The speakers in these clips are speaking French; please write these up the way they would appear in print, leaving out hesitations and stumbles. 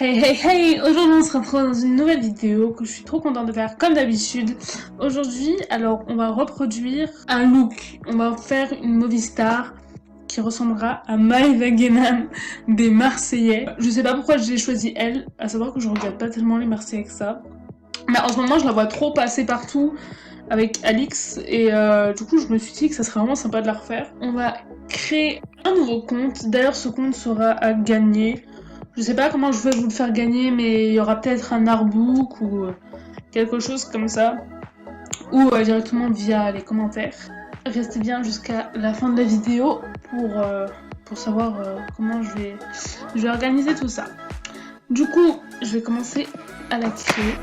Hey hey hey! Aujourd'hui on se retrouve dans une nouvelle vidéo que je suis trop contente de faire comme d'habitude. Aujourd'hui, alors on va reproduire un look. On va faire une movie star qui ressemblera à Maëva Guénam des Marseillais. Je sais pas pourquoi j'ai choisi elle, à savoir que je regarde pas tellement les Marseillais que ça. Mais en ce moment je la vois trop passer partout avec Alix et du coup je me suis dit que ça serait vraiment sympa de la refaire. On va créer un nouveau compte. D'ailleurs ce compte sera à gagner. Je sais pas comment je vais vous le faire gagner, mais il y aura peut-être un artbook ou quelque chose comme ça. Ou directement via les commentaires. Restez bien jusqu'à la fin de la vidéo pour savoir comment je vais organiser tout ça. Du coup, je vais commencer à la créer.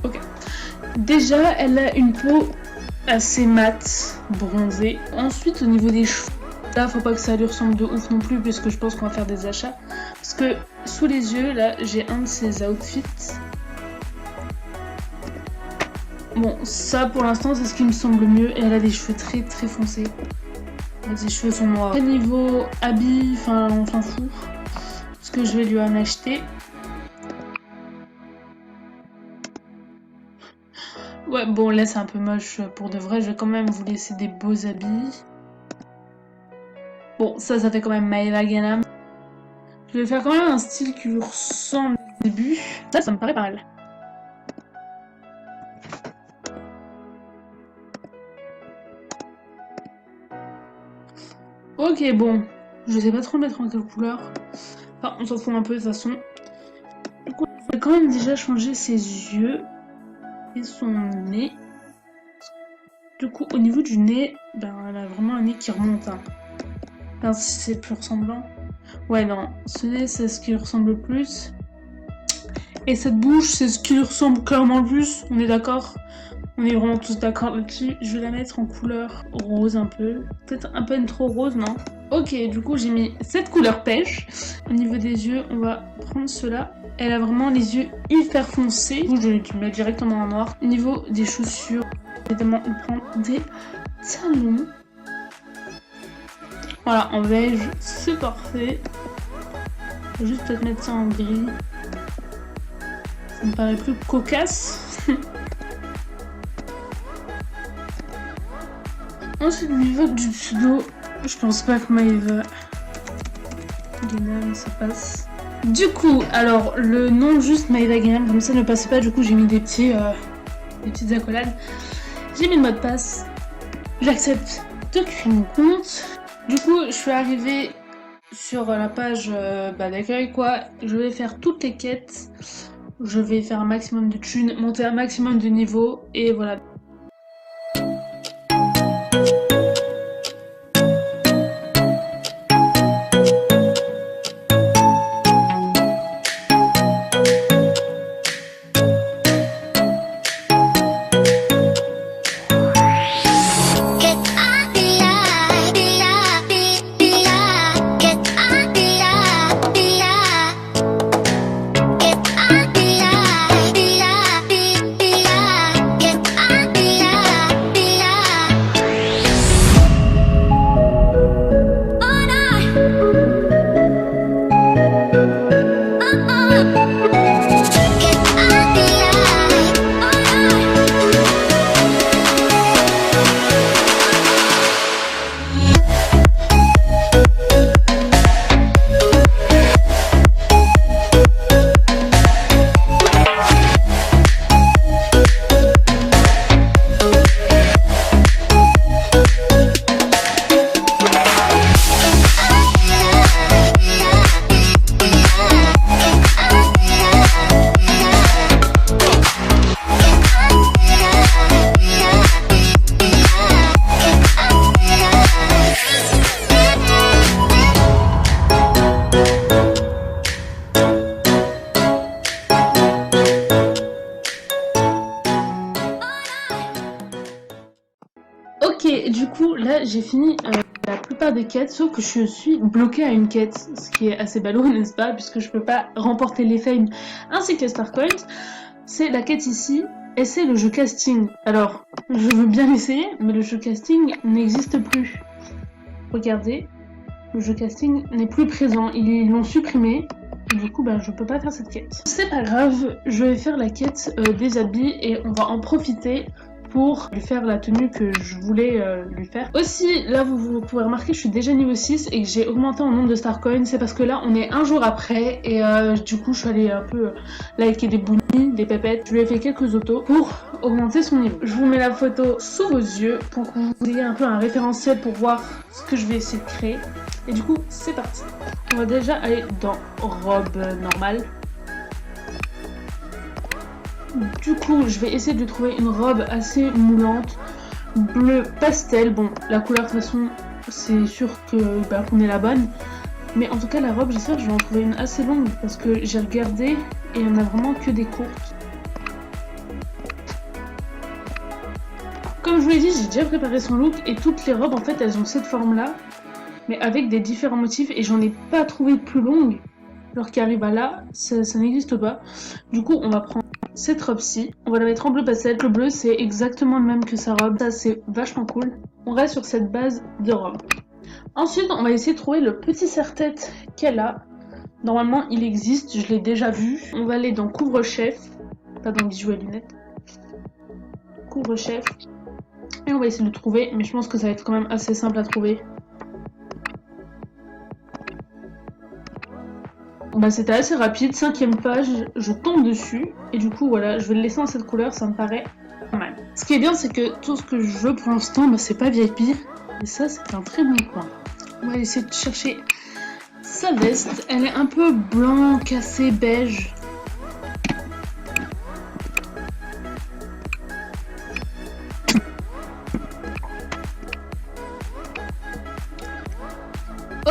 Ok. Déjà, elle a une peau assez mate, bronzée. Ensuite, au niveau des cheveux, là, faut pas que ça lui ressemble de ouf non plus, puisque je pense qu'on va faire des achats. Parce que sous les yeux, là, j'ai un de ses outfits. Bon, ça pour l'instant, c'est ce qui me semble mieux. Et elle a des cheveux très très foncés. Ses cheveux sont noirs. Au niveau habits, enfin, on s'en fout. Parce que je vais lui en acheter. Ouais, bon, là, c'est un peu moche pour de vrai. Je vais quand même vous laisser des beaux habits. Bon, ça fait quand même Maëva Guénam. Je vais faire quand même un style qui lui ressemble au début. Ça me paraît pas mal. Ok, bon. Je sais pas trop mettre en quelle couleur. Enfin, on s'en fout un peu de toute façon. Du coup, on va quand même déjà changer ses yeux et son nez. Du coup, au niveau du nez, ben, elle a vraiment un nez qui remonte. Hein. Enfin, si c'est plus ressemblant. Ouais, non. Ce nez, c'est ce qui lui ressemble le plus. Et cette bouche, c'est ce qui lui ressemble clairement le plus. On est d'accord? On est vraiment tous d'accord là-dessus. Je vais la mettre en couleur rose un peu. Peut-être un peu trop rose, non? Ok, du coup, j'ai mis cette couleur pêche. Au niveau des yeux, on va prendre cela. Elle a vraiment les yeux hyper foncés. Du coup, je vais le mettre directement en noir. Au niveau des chaussures, évidemment, on prend des talons. Voilà, en beige, c'est parfait. Je vais juste peut-être mettre ça en gris. Ça me paraît plus cocasse. Ensuite, au niveau du pseudo, je pense pas que Maëva Guénam, ça passe. Du coup, alors, le nom juste Maëva Guénam, comme ça ne passait pas, du coup j'ai mis des petites accolades. J'ai mis le mot de passe. J'accepte de créer mon compte. Du coup, je suis arrivée sur la page d'accueil, quoi. Je vais faire toutes les quêtes. Je vais faire un maximum de thunes, monter un maximum de niveau, et voilà. Ok, du coup, là, j'ai fini la plupart des quêtes, sauf que je suis bloquée à une quête, ce qui est assez ballot, n'est-ce pas, puisque je peux pas remporter les fames ainsi que les Star Coins. C'est la quête ici, et c'est le jeu casting. Alors, je veux bien l'essayer, mais le jeu casting n'existe plus. Regardez. le jeu casting n'est plus présent. Ils l'ont supprimé. Et du coup, je peux pas faire cette quête. C'est pas grave, je vais faire la quête des habits et on va en profiter pour lui faire la tenue que je voulais lui faire. Aussi, là vous pouvez remarquer, je suis déjà niveau 6 et que j'ai augmenté en nombre de star coins. C'est parce que là, on est un jour après et du coup, je suis allée un peu liker des boonies, des pépettes. Je lui ai fait quelques autos pour augmenter son niveau. Je vous mets la photo sous vos yeux pour que vous ayez un peu un référentiel pour voir ce que je vais essayer de créer. Et du coup, c'est parti. On va déjà aller dans robe normale. Du coup, je vais essayer de trouver une robe assez moulante, bleu pastel. Bon, la couleur de toute façon, c'est sûr qu'on est la bonne. Mais en tout cas, la robe, j'espère que je vais en trouver une assez longue parce que j'ai regardé et il n'y en a vraiment que des courtes. Comme je vous l'ai dit, j'ai déjà préparé son look et toutes les robes, en fait, elles ont cette forme-là, mais avec des différents motifs et j'en ai pas trouvé de plus longue. Alors qui arrive à là, ça n'existe pas. Du coup, on va prendre cette robe-ci, on va la mettre en bleu pastel. Le bleu, c'est exactement le même que sa robe, ça c'est vachement cool. On reste sur cette base de robe. Ensuite, on va essayer de trouver le petit serre-tête qu'elle a. Normalement, il existe, je l'ai déjà vu. On va aller dans couvre-chef, pas dans bijoux et lunettes. Couvre-chef. Et on va essayer de le trouver, mais je pense que ça va être quand même assez simple à trouver. C'était assez rapide, 5e page, je tombe dessus et du coup voilà, je vais le laisser dans cette couleur, ça me paraît pas mal. Ce qui est bien, c'est que tout ce que je veux pour l'instant, c'est pas VIP et ça c'est un très bon point. On va essayer de chercher sa veste, elle est un peu blanc, cassé, beige.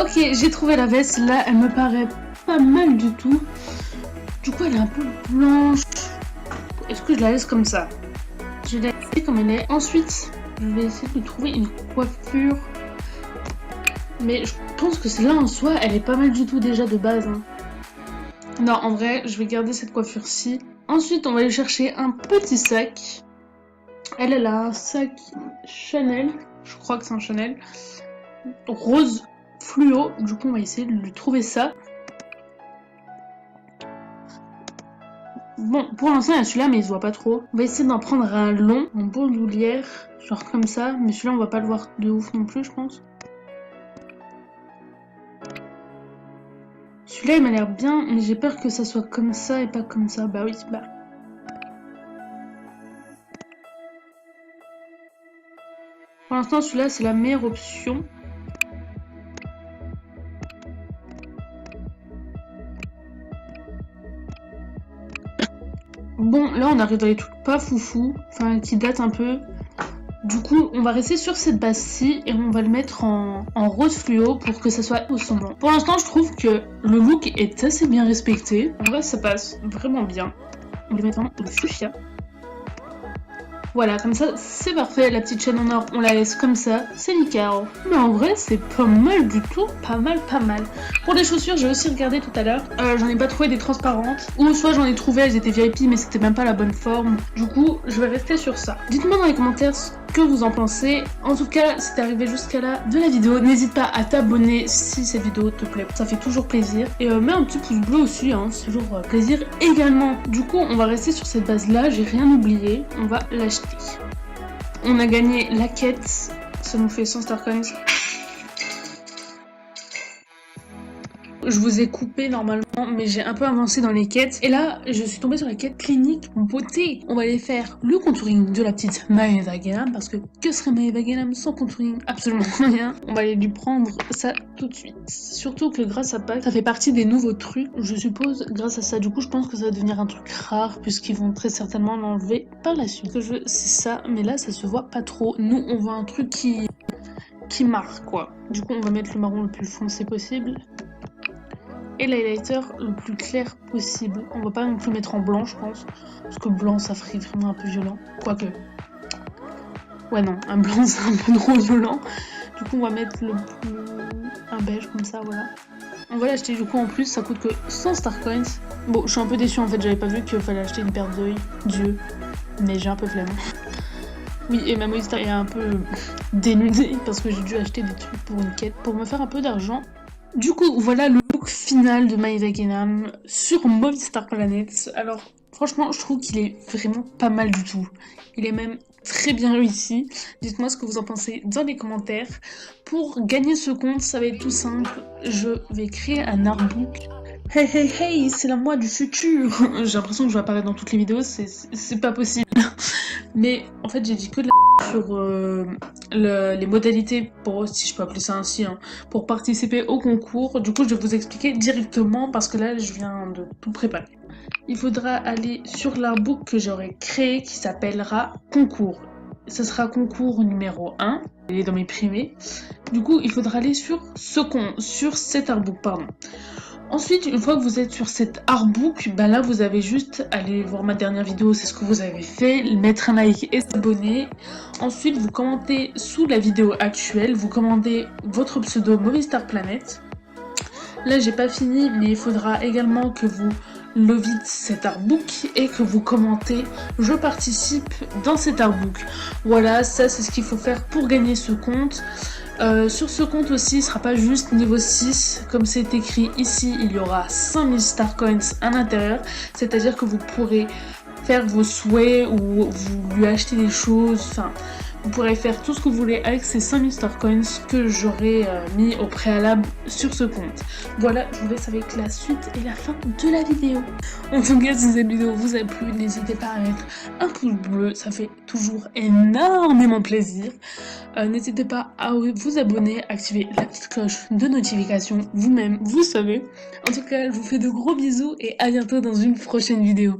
Ok, j'ai trouvé la veste, là elle me paraît pas mal du tout. Du coup elle est un peu blanche. Est-ce que je la laisse comme ça? Je vais la laisser comme elle est. Ensuite, je vais essayer de trouver une coiffure. Mais je pense que celle-là en soi, elle est pas mal du tout déjà de base. Hein. Non, en vrai, je vais garder cette coiffure-ci. Ensuite, on va aller chercher un petit sac. Elle a un sac Chanel. Je crois que c'est un Chanel. Rose fluo. Du coup, on va essayer de lui trouver ça. Bon, pour l'instant, il y a celui-là, mais il se voit pas trop. On va essayer d'en prendre un long, en bandoulière, genre comme ça. Mais celui-là, on va pas le voir de ouf non plus, je pense. Celui-là, il m'a l'air bien, mais j'ai peur que ça soit comme ça et pas comme ça. Bah oui, bah. Pour l'instant, celui-là, c'est la meilleure option. Bon, là, on arrive dans les trucs pas foufou, enfin, qui datent un peu. Du coup, on va rester sur cette base-ci et on va le mettre en rose fluo pour que ça soit au sombre. Pour l'instant, je trouve que le look est assez bien respecté. En vrai, ça passe vraiment bien. On va mettre le fuchsia. Voilà, comme ça, c'est parfait. La petite chaîne en or, on la laisse comme ça. C'est nickel. Mais en vrai, c'est pas mal du tout. Pas mal, pas mal. Pour les chaussures, j'ai aussi regardé tout à l'heure. J'en ai pas trouvé des transparentes. Ou soit j'en ai trouvé, elles étaient VIP, mais c'était même pas la bonne forme. Du coup, je vais rester sur ça. Dites-moi dans les commentaires ce que vous en pensez. En tout cas, si t'es arrivé jusqu'à là de la vidéo, n'hésite pas à t'abonner si cette vidéo te plaît. Ça fait toujours plaisir. Et mets un petit pouce bleu aussi, hein. C'est toujours plaisir également. Du coup, on va rester sur cette base-là. J'ai rien oublié. On va l'acheter. On a gagné la quête, ça nous fait 100 star coins. Je vous ai coupé normalement, mais j'ai un peu avancé dans les quêtes. Et là, je suis tombée sur la quête clinique beauté. On va aller faire le contouring de la petite Maeva Ghanem, parce que serait Maeva Ghanem sans contouring? Absolument rien. On va aller lui prendre ça tout de suite. Surtout que grâce à Pâques, ça fait partie des nouveaux trucs, je suppose, grâce à ça. Du coup, je pense que ça va devenir un truc rare, puisqu'ils vont très certainement l'enlever par la suite. Ce que je veux, c'est ça, mais là, ça se voit pas trop. Nous, on voit un truc qui marque, quoi. Du coup, on va mettre le marron le plus foncé possible. Et l'highlighter le plus clair possible. On va pas non plus mettre en blanc, je pense. Parce que blanc, ça ferait vraiment un peu violent. Quoique. Ouais, non, un blanc, c'est un peu trop violent. Du coup, on va mettre un beige comme ça, voilà. On va l'acheter, du coup, en plus, ça coûte que 100 star coins. Bon, je suis un peu déçue, en fait, j'avais pas vu qu'il fallait acheter une paire d'yeux. Mais j'ai un peu flemme. Oui, et ma Movistar est un peu dénudée parce que j'ai dû acheter des trucs pour une quête pour me faire un peu d'argent Du coup, voilà le look final de Maïda Genam sur Movistar Planet. Alors, franchement, je trouve qu'il est vraiment pas mal du tout. Il est même très bien réussi. Dites-moi ce que vous en pensez dans les commentaires. Pour gagner ce compte, ça va être tout simple. Je vais créer un artbook. Hey hey hey, c'est la moi du futur. J'ai l'impression que je vais apparaître dans toutes les vidéos, c'est pas possible. Mais en fait, j'ai dit que de la sur les modalités, pour, si je peux appeler ça ainsi, hein, pour participer au concours. Du coup, je vais vous expliquer directement parce que là, je viens de tout préparer. Il faudra aller sur l'artbook que j'aurai créé qui s'appellera concours. Ce sera concours numéro 1. Il est dans mes privés. Du coup, il faudra aller sur cet artbook, pardon. Ensuite, une fois que vous êtes sur cet artbook, bah là vous avez juste à aller voir ma dernière vidéo, c'est ce que vous avez fait, mettre un like et s'abonner. Ensuite, vous commentez sous la vidéo actuelle, vous commandez votre pseudo Movistar Planet. Là, j'ai pas fini, mais il faudra également que vous lovez cet artbook et que vous commentez je participe dans cet artbook. Voilà, ça c'est ce qu'il faut faire pour gagner ce compte. Sur ce compte aussi, il ne sera pas juste niveau 6, comme c'est écrit ici, il y aura 5000 Star Coins à l'intérieur, c'est-à-dire que vous pourrez faire vos souhaits ou vous lui acheter des choses, enfin, vous pourrez faire tout ce que vous voulez avec ces 5000 Star Coins que j'aurai mis au préalable sur ce compte. Voilà, je vous laisse avec la suite et la fin de la vidéo. En tout cas, si cette vidéo vous a plu, n'hésitez pas à mettre un pouce bleu, ça fait toujours énormément plaisir. N'hésitez pas à vous abonner, activer la petite cloche de notification, vous-même, vous savez. En tout cas, je vous fais de gros bisous et à bientôt dans une prochaine vidéo.